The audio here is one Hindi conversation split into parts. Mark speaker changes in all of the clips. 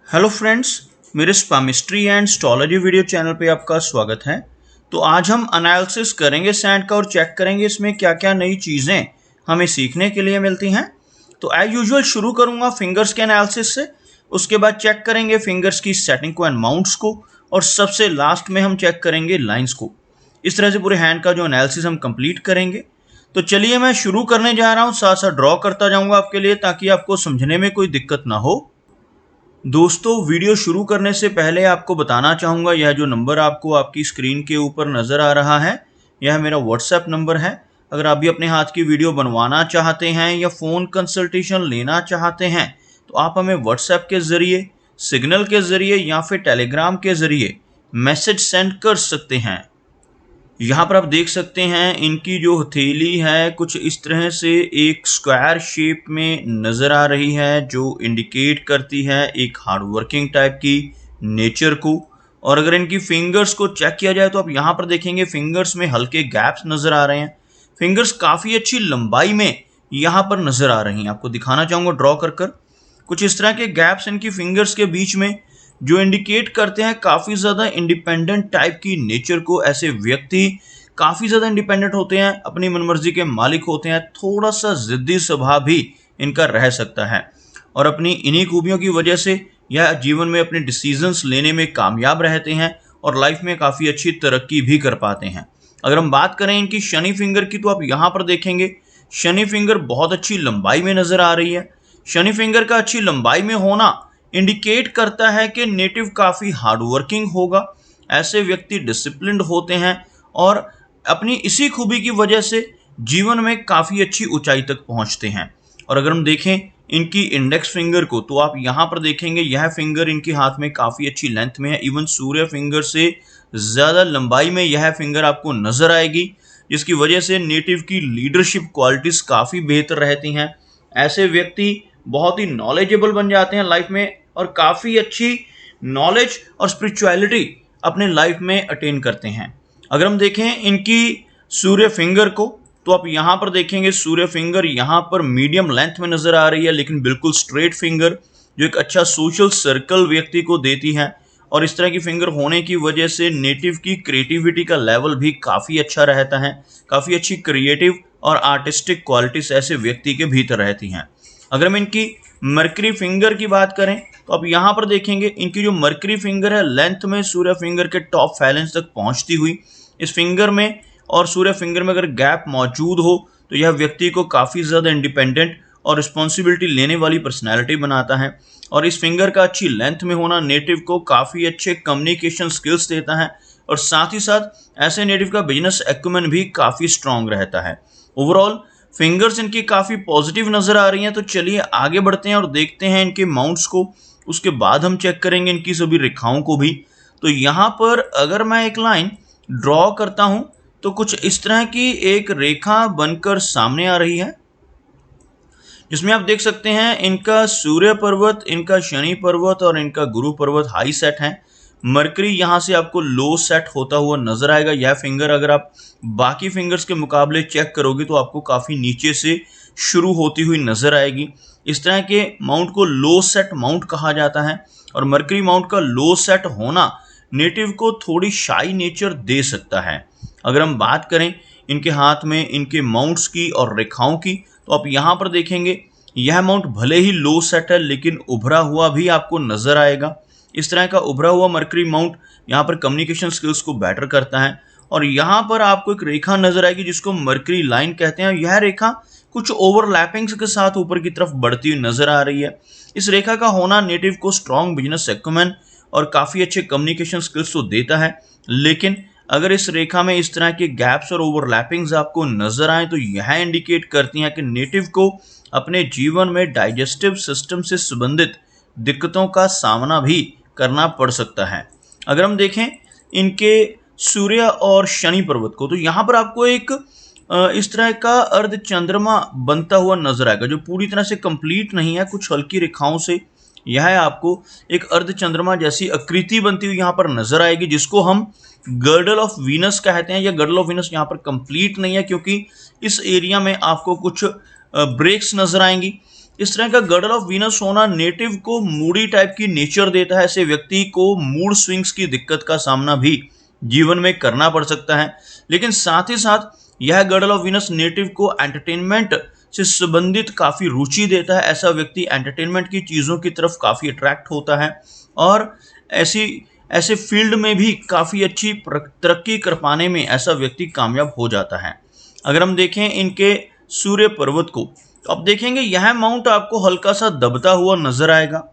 Speaker 1: हेलो फ्रेंड्स, मेरे स्पामिस्ट्री एंड एस्ट्रोलॉजी वीडियो चैनल पे आपका स्वागत है। तो आज हम एनालिसिस करेंगे सैंड का और चेक करेंगे इसमें क्या क्या नई चीज़ें हमें सीखने के लिए मिलती हैं। तो एज यूजुअल शुरू करूंगा फिंगर्स के एनालिसिस से, उसके बाद चेक करेंगे फिंगर्स की सेटिंग को एंड माउंट्स को, और सबसे लास्ट में हम चेक करेंगे लाइन्स को। इस तरह से पूरे हैंड का जो एनालिसिस हम कंप्लीट करेंगे। तो चलिए मैं शुरू करने जा रहा हूँ, साथ साथ ड्रॉ करता जाऊँगा आपके लिए ताकि आपको समझने में कोई दिक्कत ना हो। दोस्तों, वीडियो शुरू करने से पहले आपको बताना चाहूँगा, यह जो नंबर आपको आपकी स्क्रीन के ऊपर नज़र आ रहा है, यह मेरा व्हाट्सएप नंबर है। अगर आप भी अपने हाथ की वीडियो बनवाना चाहते हैं या फ़ोन कंसल्टेशन लेना चाहते हैं तो आप हमें व्हाट्सएप के ज़रिए, सिग्नल के ज़रिए या फिर टेलीग्राम के ज़रिए मैसेज सेंड कर सकते हैं। यहाँ पर आप देख सकते हैं इनकी जो हथेली है कुछ इस तरह से एक स्क्वायर शेप में नज़र आ रही है, जो इंडिकेट करती है एक हार्ड वर्किंग टाइप की नेचर को। और अगर इनकी फिंगर्स को चेक किया जाए तो आप यहाँ पर देखेंगे फिंगर्स में हल्के गैप्स नज़र आ रहे हैं। फिंगर्स काफ़ी अच्छी लंबाई में यहाँ पर नज़र आ रही हैं। आपको दिखाना चाहूँगा ड्रॉ कर कुछ इस तरह के गैप्स इनकी फिंगर्स के बीच में, जो इंडिकेट करते हैं काफ़ी ज़्यादा इंडिपेंडेंट टाइप की नेचर को। ऐसे व्यक्ति काफ़ी ज़्यादा इंडिपेंडेंट होते हैं, अपनी मनमर्जी के मालिक होते हैं, थोड़ा सा ज़िद्दी स्वभाव भी इनका रह सकता है, और अपनी इन्हीं खूबियों की वजह से यह जीवन में अपने डिसीजंस लेने में कामयाब रहते हैं और लाइफ में काफ़ी अच्छी तरक्की भी कर पाते हैं। अगर हम बात करें इनकी शनि फिंगर की तो आप यहाँ पर देखेंगे शनि फिंगर बहुत अच्छी लंबाई में नज़र आ रही है। शनि फिंगर का अच्छी लंबाई में होना इंडिकेट करता है कि नेटिव काफ़ी हार्ड वर्किंग होगा। ऐसे व्यक्ति डिसिप्लिन्ड होते हैं और अपनी इसी खूबी की वजह से जीवन में काफ़ी अच्छी ऊंचाई तक पहुंचते हैं। और अगर हम देखें इनकी इंडेक्स फिंगर को तो आप यहाँ पर देखेंगे यह फिंगर इनके हाथ में काफ़ी अच्छी लेंथ में है। इवन सूर्य फिंगर से ज़्यादा लंबाई में यह फिंगर आपको नज़र आएगी, जिसकी वजह से नेटिव की लीडरशिप क्वालिटीज़ काफ़ी बेहतर रहती हैं। ऐसे व्यक्ति बहुत ही नॉलेजेबल बन जाते हैं लाइफ में और काफ़ी अच्छी नॉलेज और स्पिरिचुअलिटी अपने लाइफ में अटेन करते हैं। अगर हम देखें इनकी सूर्य फिंगर को तो आप यहाँ पर देखेंगे सूर्य फिंगर यहाँ पर मीडियम लेंथ में नज़र आ रही है, लेकिन बिल्कुल स्ट्रेट फिंगर, जो एक अच्छा सोशल सर्कल व्यक्ति को देती है। और इस तरह की फिंगर होने की वजह से नेटिव की क्रिएटिविटी का लेवल भी काफ़ी अच्छा रहता है। काफ़ी अच्छी क्रिएटिव और आर्टिस्टिक क्वालिटीज ऐसे व्यक्ति के भीतर रहती हैं। अगर हम इनकी मरकरी फिंगर की बात करें तो आप यहाँ पर देखेंगे इनकी जो मरकरी फिंगर है लेंथ में सूर्य फिंगर के टॉप फैलेंस तक पहुँचती हुई, इस फिंगर में और सूर्य फिंगर में अगर गैप मौजूद हो तो यह व्यक्ति को काफ़ी ज़्यादा इंडिपेंडेंट और रिस्पॉन्सिबिलिटी लेने वाली पर्सनैलिटी बनाता है। और इस फिंगर का अच्छी लेंथ में होना नेटिव को काफ़ी अच्छे कम्युनिकेशन स्किल्स देता है, और साथ ही साथ ऐसे नेटिव का बिजनेस एक्यूमेन भी काफ़ी स्ट्रॉन्ग रहता है। ओवरऑल फिंगर्स इनकी काफ़ी पॉजिटिव नज़र आ रही हैं। तो चलिए आगे बढ़ते हैं और देखते हैं इनके माउंट्स को, उसके बाद हम चेक करेंगे इनकी सभी रेखाओं को भी। तो यहाँ पर अगर मैं एक लाइन ड्रॉ करता हूँ तो कुछ इस तरह की एक रेखा बनकर सामने आ रही है, जिसमें आप देख सकते हैं इनका सूर्य पर्वत, इनका शनि पर्वत और इनका गुरु पर्वत हाई सेट है। मरकरी यहाँ से आपको लो सेट होता हुआ नजर आएगा। यह फिंगर अगर आप बाकी फिंगर्स के मुकाबले चेक करोगे तो आपको काफ़ी नीचे से शुरू होती हुई नजर आएगी। इस तरह के माउंट को लो सेट माउंट कहा जाता है, और मरकरी माउंट का लो सेट होना नेटिव को थोड़ी शाई नेचर दे सकता है। अगर हम बात करें इनके हाथ में इनके माउंट्स की और रेखाओं की तो आप यहाँ पर देखेंगे यह माउंट भले ही लो सेट है लेकिन उभरा हुआ भी आपको नजर आएगा। इस तरह का उभरा हुआ मरकरी माउंट यहाँ पर कम्युनिकेशन स्किल्स को बेटर करता है। और यहाँ पर आपको एक रेखा नजर आएगी जिसको मरकरी लाइन कहते हैं। यह रेखा कुछ ओवरलैपिंग्स के साथ ऊपर की तरफ बढ़ती हुई नजर आ रही है। इस रेखा का होना नेटिव को स्ट्रॉन्ग बिजनेस एक्यूमेन और काफ़ी अच्छे कम्युनिकेशन स्किल्स तो देता है, लेकिन अगर इस रेखा में इस तरह के गैप्स और ओवरलैपिंग्स आपको नजर आए तो यह इंडिकेट करती हैं कि नेटिव को अपने जीवन में डाइजेस्टिव सिस्टम से संबंधित दिक्कतों का सामना भी करना पड़ सकता है। अगर हम देखें इनके सूर्य और शनि पर्वत को तो यहाँ पर आपको एक इस तरह का अर्ध चंद्रमा बनता हुआ नजर आएगा, जो पूरी तरह से कंप्लीट नहीं है, कुछ हल्की रेखाओं से यह आपको एक अर्ध चंद्रमा जैसी आकृति बनती हुई यहाँ पर नजर आएगी, जिसको हम गर्डल ऑफ वीनस कहते हैं। या गर्डल ऑफ वीनस यहाँ पर कंप्लीट नहीं है क्योंकि इस एरिया में आपको कुछ ब्रेक्स नजर आएंगी। इस तरह का गॉड ऑफ वीनस होना नेटिव को मूडी टाइप की नेचर देता है। ऐसे व्यक्ति को मूड स्विंग्स की दिक्कत का सामना भी जीवन में करना पड़ सकता है। लेकिन साथ ही साथ यह गॉड ऑफ वीनस नेटिव को एंटरटेनमेंट से संबंधित काफ़ी रुचि देता है। ऐसा व्यक्ति एंटरटेनमेंट की चीज़ों की तरफ काफ़ी अट्रैक्ट होता है और ऐसे फील्ड में भी काफ़ी अच्छी तरक्की कर पाने में ऐसा व्यक्ति कामयाब हो जाता है। अगर हम देखें इनके सूर्य पर्वत को, तो आप देखेंगे यह माउंट आपको हल्का सा दबता हुआ नजर आएगा।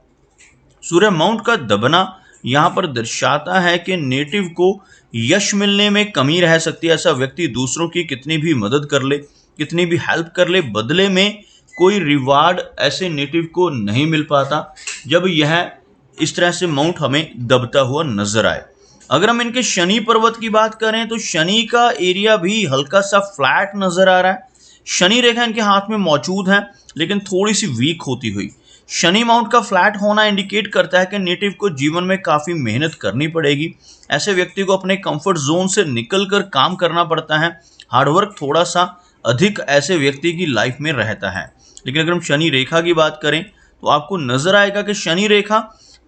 Speaker 1: सूर्य माउंट का दबना यहाँ पर दर्शाता है कि नेटिव को यश मिलने में कमी रह सकती है। ऐसा व्यक्ति दूसरों की कितनी भी मदद कर ले, कितनी भी हेल्प कर ले, बदले में कोई रिवार्ड ऐसे नेटिव को नहीं मिल पाता जब यह इस तरह से माउंट हमें दबता हुआ नजर आए। अगर हम इनके शनि पर्वत की बात करें तो शनि का एरिया भी हल्का सा फ्लैट नजर आ रहा है। शनि रेखा इनके हाथ में मौजूद है लेकिन थोड़ी सी वीक होती हुई। शनि माउंट का फ्लैट होना इंडिकेट करता है कि नेटिव को जीवन में काफ़ी मेहनत करनी पड़ेगी। ऐसे व्यक्ति को अपने कंफर्ट जोन से निकलकर काम करना पड़ता है। हार्डवर्क थोड़ा सा अधिक ऐसे व्यक्ति की लाइफ में रहता है। लेकिन अगर हम शनि रेखा की बात करें तो आपको नजर आएगा कि शनि रेखा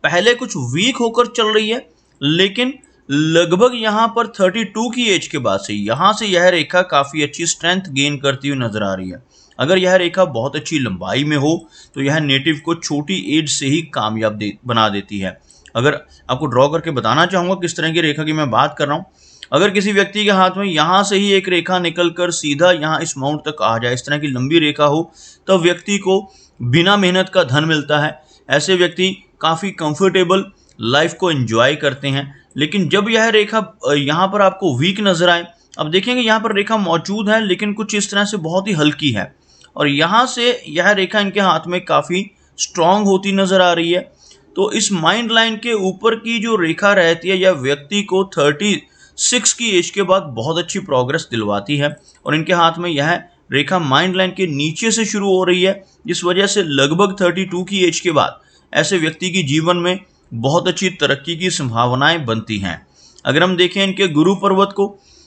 Speaker 1: पहले कुछ वीक होकर चल रही है, लेकिन लगभग यहाँ पर 32 की एज के बाद से यहाँ से यह रेखा काफ़ी अच्छी स्ट्रेंथ गेन करती हुई नजर आ रही है। अगर यह रेखा बहुत अच्छी लंबाई में हो तो यह नेटिव को छोटी एज से ही कामयाब बना देती है। अगर आपको ड्रॉ करके बताना चाहूँगा किस तरह की रेखा की मैं बात कर रहा हूँ। अगर किसी व्यक्ति के हाथ में यहाँ से ही एक रेखा निकलकर सीधा यहाँ इस माउंट तक आ जाए, इस तरह की लंबी रेखा हो, तब व्यक्ति को बिना मेहनत का धन मिलता है। ऐसे व्यक्ति काफ़ी कंफर्टेबल लाइफ को एंजॉय करते हैं। लेकिन जब यह रेखा यहाँ पर आपको वीक नजर आए, अब देखेंगे यहाँ पर रेखा मौजूद है लेकिन कुछ इस तरह से बहुत ही हल्की है, और यहाँ से यह रेखा इनके हाथ में काफ़ी स्ट्रांग होती नजर आ रही है। तो इस माइंड लाइन के ऊपर की जो रेखा रहती है, यह व्यक्ति को 36 की एज के बाद बहुत अच्छी प्रोग्रेस दिलवाती है। और इनके हाथ में यह रेखा माइंड लाइन के नीचे से शुरू हो रही है, जिस वजह से लगभग 32 की एज के बाद ऐसे व्यक्ति की जीवन में बहुत अच्छी तरक्की की संभावनाएं बनती हैं। अगर हम देखें इनके गुरु पर्वत को,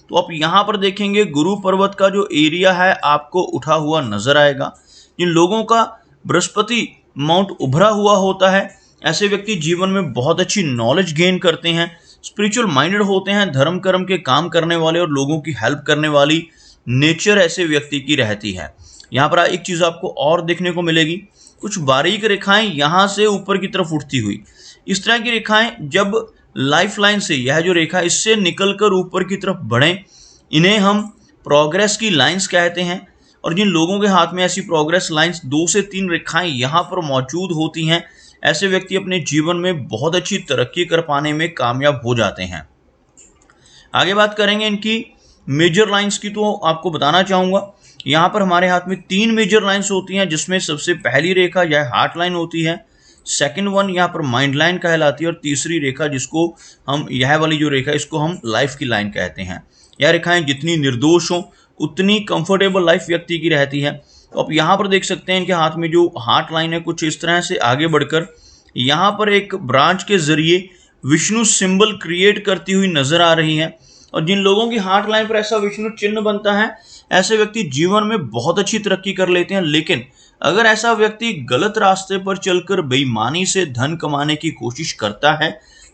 Speaker 1: तो आप यहाँ पर देखेंगे गुरु पर्वत का जो एरिया है आपको उठा हुआ नजर आएगा। जिन लोगों का बृहस्पति माउंट उभरा हुआ होता है, ऐसे व्यक्ति जीवन में बहुत अच्छी नॉलेज गेन करते हैं, स्पिरिचुअल माइंडेड होते हैं, धर्म कर्म के काम करने वाले और लोगों की हेल्प करने वाली नेचर ऐसे व्यक्ति की रहती है। यहाँ पर एक चीज़ आपको और देखने को मिलेगी, कुछ बारीक रेखाएं यहाँ से ऊपर की तरफ उठती हुई। इस तरह की रेखाएं जब लाइफ लाइन से, यह जो रेखा इससे निकलकर ऊपर की तरफ बढ़ें, इन्हें हम प्रोग्रेस की लाइंस कहते हैं। और जिन लोगों के हाथ में ऐसी प्रोग्रेस लाइंस 2 से 3 रेखाएं यहाँ पर मौजूद होती हैं, ऐसे व्यक्ति अपने जीवन में बहुत अच्छी तरक्की कर पाने में कामयाब हो जाते हैं। आगे बात करेंगे इनकी मेजर लाइंस की, तो आपको बताना चाहूँगा यहाँ पर हमारे हाथ में 3 मेजर लाइंस होती हैं, जिसमें सबसे पहली रेखा यह हार्ट लाइन होती है, सेकंड वन यहाँ पर माइंड लाइन कहलाती है, और तीसरी रेखा जिसको हम, यह वाली जो रेखा इसको हम लाइफ की लाइन कहते हैं। यह रेखाएं जितनी निर्दोष हों उतनी कंफर्टेबल लाइफ व्यक्ति की रहती है। तो आप यहाँ पर देख सकते हैं इनके हाथ में जो हार्ट लाइन है कुछ इस तरह से आगे बढ़कर यहाँ पर एक ब्रांच के जरिए विष्णु सिंबल क्रिएट करती हुई नजर आ रही है। और जिन लोगों की हार्ट लाइन पर ऐसा विष्णु चिन्ह बनता है, ऐसे व्यक्ति जीवन में बहुत अच्छी तरक्की कर लेते हैं। लेकिन अगर ऐसा व्यक्ति गलत रास्ते पर चलकर बेईमानी से धन कमाने की कोशिश करता है,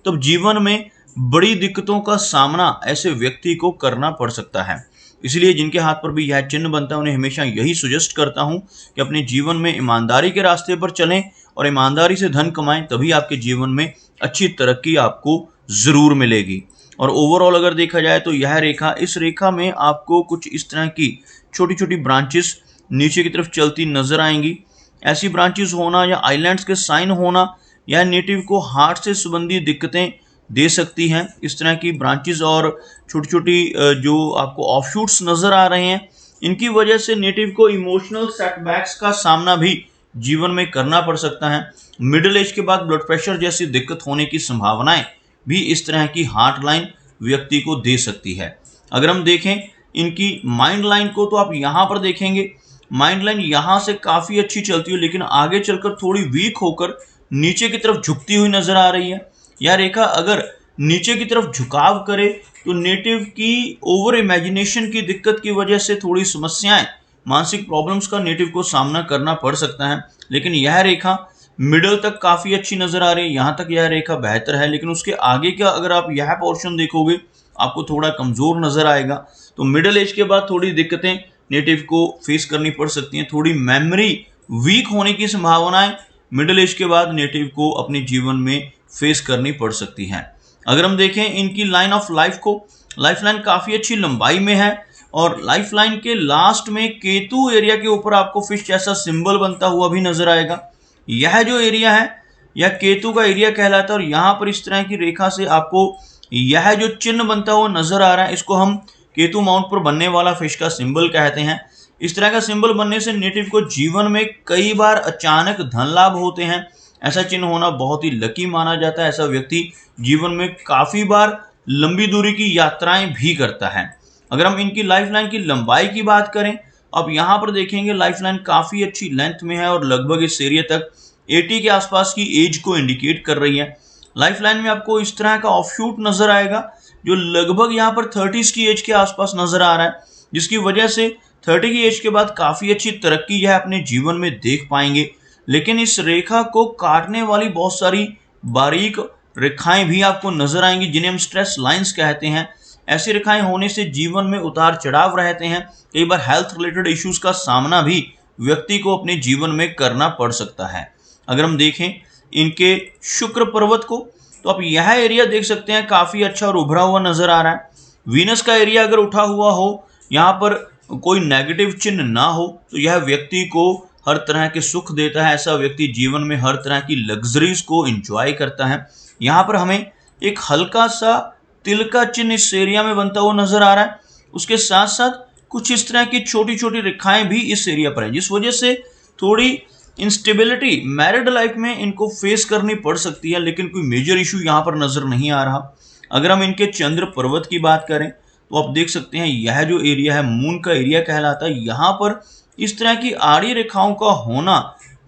Speaker 1: तब जीवन में बड़ी दिक्कतों का सामना ऐसे व्यक्ति को करना पड़ सकता है। इसलिए जिनके हाथ पर भी यह चिन्ह बनता है, उन्हें हमेशा यही सजेस्ट करता हूं कि अपने जीवन में ईमानदारी के रास्ते पर चलें और ईमानदारी से धन कमाएं, तभी आपके जीवन में अच्छी तरक्की आपको ज़रूर मिलेगी। और ओवरऑल अगर देखा जाए तो यह रेखा, इस रेखा में आपको कुछ इस तरह की छोटी छोटी ब्रांचेस नीचे की तरफ चलती नजर आएंगी। ऐसी ब्रांचेस होना या आइलैंड्स के साइन होना, यह नेटिव को हार्ट से संबंधी दिक्कतें दे सकती हैं। इस तरह की ब्रांचेस और छोटी छोटी जो आपको ऑफशूट्स नज़र आ रहे हैं, इनकी वजह से नेटिव को इमोशनल सेटबैक्स का सामना भी जीवन में करना पड़ सकता है। मिडिल एज के बाद ब्लड प्रेशर जैसी दिक्कत होने की संभावनाएं भी इस तरह की हार्ट लाइन व्यक्ति को दे सकती है। अगर हम देखें इनकी माइंड लाइन को, तो आप यहाँ पर देखेंगे माइंड लाइन यहाँ से काफ़ी अच्छी चलती है, लेकिन आगे चलकर थोड़ी वीक होकर नीचे की तरफ झुकती हुई नजर आ रही है। यह रेखा अगर नीचे की तरफ झुकाव करे तो नेटिव की ओवर इमेजिनेशन की दिक्कत की वजह से थोड़ी समस्याएं मानसिक प्रॉब्लम्स का नेटिव को सामना करना पड़ सकता है। लेकिन यह रेखा मिडल तक काफ़ी अच्छी नज़र आ रही है, यहाँ तक यह रेखा बेहतर है। लेकिन उसके आगे का अगर आप यह पोर्शन देखोगे आपको थोड़ा कमज़ोर नज़र आएगा। तो मिडिल एज के बाद थोड़ी दिक्कतें नेटिव को फेस करनी पड़ सकती हैं। थोड़ी मेमोरी वीक होने की संभावनाएं मिडिल एज के बाद नेटिव को अपने जीवन में फेस करनी पड़ सकती हैं। अगर हम देखें इनकी लाइन ऑफ लाइफ को, लाइफ लाइन काफ़ी अच्छी लंबाई में है और लाइफ लाइन के लास्ट में केतु एरिया के ऊपर आपको फिश जैसा सिंबल बनता हुआ भी नजर आएगा। यह जो एरिया है यह केतु का एरिया कहलाता है और यहाँ पर इस तरह की रेखा से आपको यह जो चिन्ह बनता हुआ नजर आ रहा है इसको हम केतु माउंट पर बनने वाला फिश का सिंबल कहते हैं। इस तरह का सिंबल बनने से नेटिव को जीवन में कई बार अचानक धन लाभ होते हैं। ऐसा चिन्ह होना बहुत ही लकी माना जाता है। ऐसा व्यक्ति जीवन में काफ़ी बार लंबी दूरी की यात्राएं भी करता है। अगर हम इनकी लाइफ लाइन की लंबाई की बात करें, अब यहाँ पर देखेंगे लाइफ लाइन काफ़ी अच्छी लेंथ में है और लगभग इस एरिया तक 80 के आसपास की एज को इंडिकेट कर रही है। लाइफ लाइन में आपको इस तरह का ऑफशूट नजर आएगा जो लगभग यहाँ पर 30s की एज के आसपास नजर आ रहा है, जिसकी वजह से 30 की एज के बाद काफ़ी अच्छी तरक्की यह अपने जीवन में देख पाएंगे। लेकिन इस रेखा को काटने वाली बहुत सारी बारीक रेखाएं भी आपको नजर आएंगी जिन्हें हम स्ट्रेस लाइंस कहते हैं। ऐसी रेखाएं होने से जीवन में उतार चढ़ाव रहते हैं। कई बार हेल्थ रिलेटेड इश्यूज का सामना भी व्यक्ति को अपने जीवन में करना पड़ सकता है। अगर हम देखें इनके शुक्र पर्वत को तो आप यह एरिया देख सकते हैं काफ़ी अच्छा और उभरा हुआ नजर आ रहा है। वीनस का एरिया अगर उठा हुआ हो, यहाँ पर कोई नेगेटिव चिन्ह ना हो तो यह व्यक्ति को हर तरह के सुख देता है। ऐसा व्यक्ति जीवन में हर तरह की लग्जरीज को एंजॉय करता है। यहाँ पर हमें एक हल्का सा तिल का चिन्ह इस एरिया में बनता हुआ नजर आ रहा है। उसके साथ साथ कुछ इस तरह की छोटी छोटी रेखाएं भी इस एरिया पर हैं, जिस वजह से थोड़ी इंस्टेबिलिटी मैरिड लाइफ में इनको फेस करनी पड़ सकती है। लेकिन कोई मेजर इशू यहाँ पर नजर नहीं आ रहा। अगर हम इनके चंद्र पर्वत की बात करें तो आप देख सकते हैं यह जो एरिया है मून का एरिया कहलाता है। यहाँ पर इस तरह की आड़ी रेखाओं का होना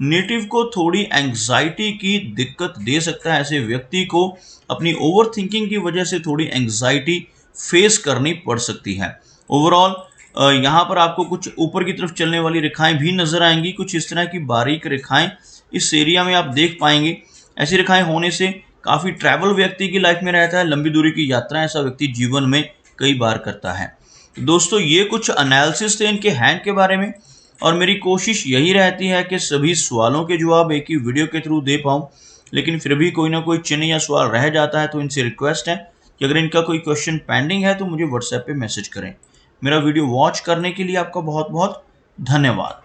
Speaker 1: नेटिव को थोड़ी एंग्जाइटी की दिक्कत दे सकता है। ऐसे व्यक्ति को अपनी ओवर थिंकिंग की वजह से थोड़ी एंग्जाइटी फेस करनी पड़ सकती है। ओवरऑल यहाँ पर आपको कुछ ऊपर की तरफ चलने वाली रेखाएं भी नजर आएंगी। कुछ इस तरह की बारीक रेखाएं इस एरिया में आप देख पाएंगे। ऐसी रेखाएं होने से काफ़ी ट्रैवल व्यक्ति की लाइफ में रहता है। लंबी दूरी की यात्रा ऐसा व्यक्ति जीवन में कई बार करता है। तो दोस्तों ये कुछ एनालिसिस थे इनके हैंड के बारे में और मेरी कोशिश यही रहती है कि सभी सवालों के जवाब एक ही वीडियो के थ्रू दे पाऊँ। लेकिन फिर भी कोई ना कोई चिन्ह या सवाल रह जाता है तो इनसे रिक्वेस्ट है कि अगर इनका कोई क्वेश्चन पेंडिंग है तो मुझे व्हाट्सएप पे मैसेज करें। मेरा वीडियो वॉच करने के लिए आपका बहुत बहुत धन्यवाद।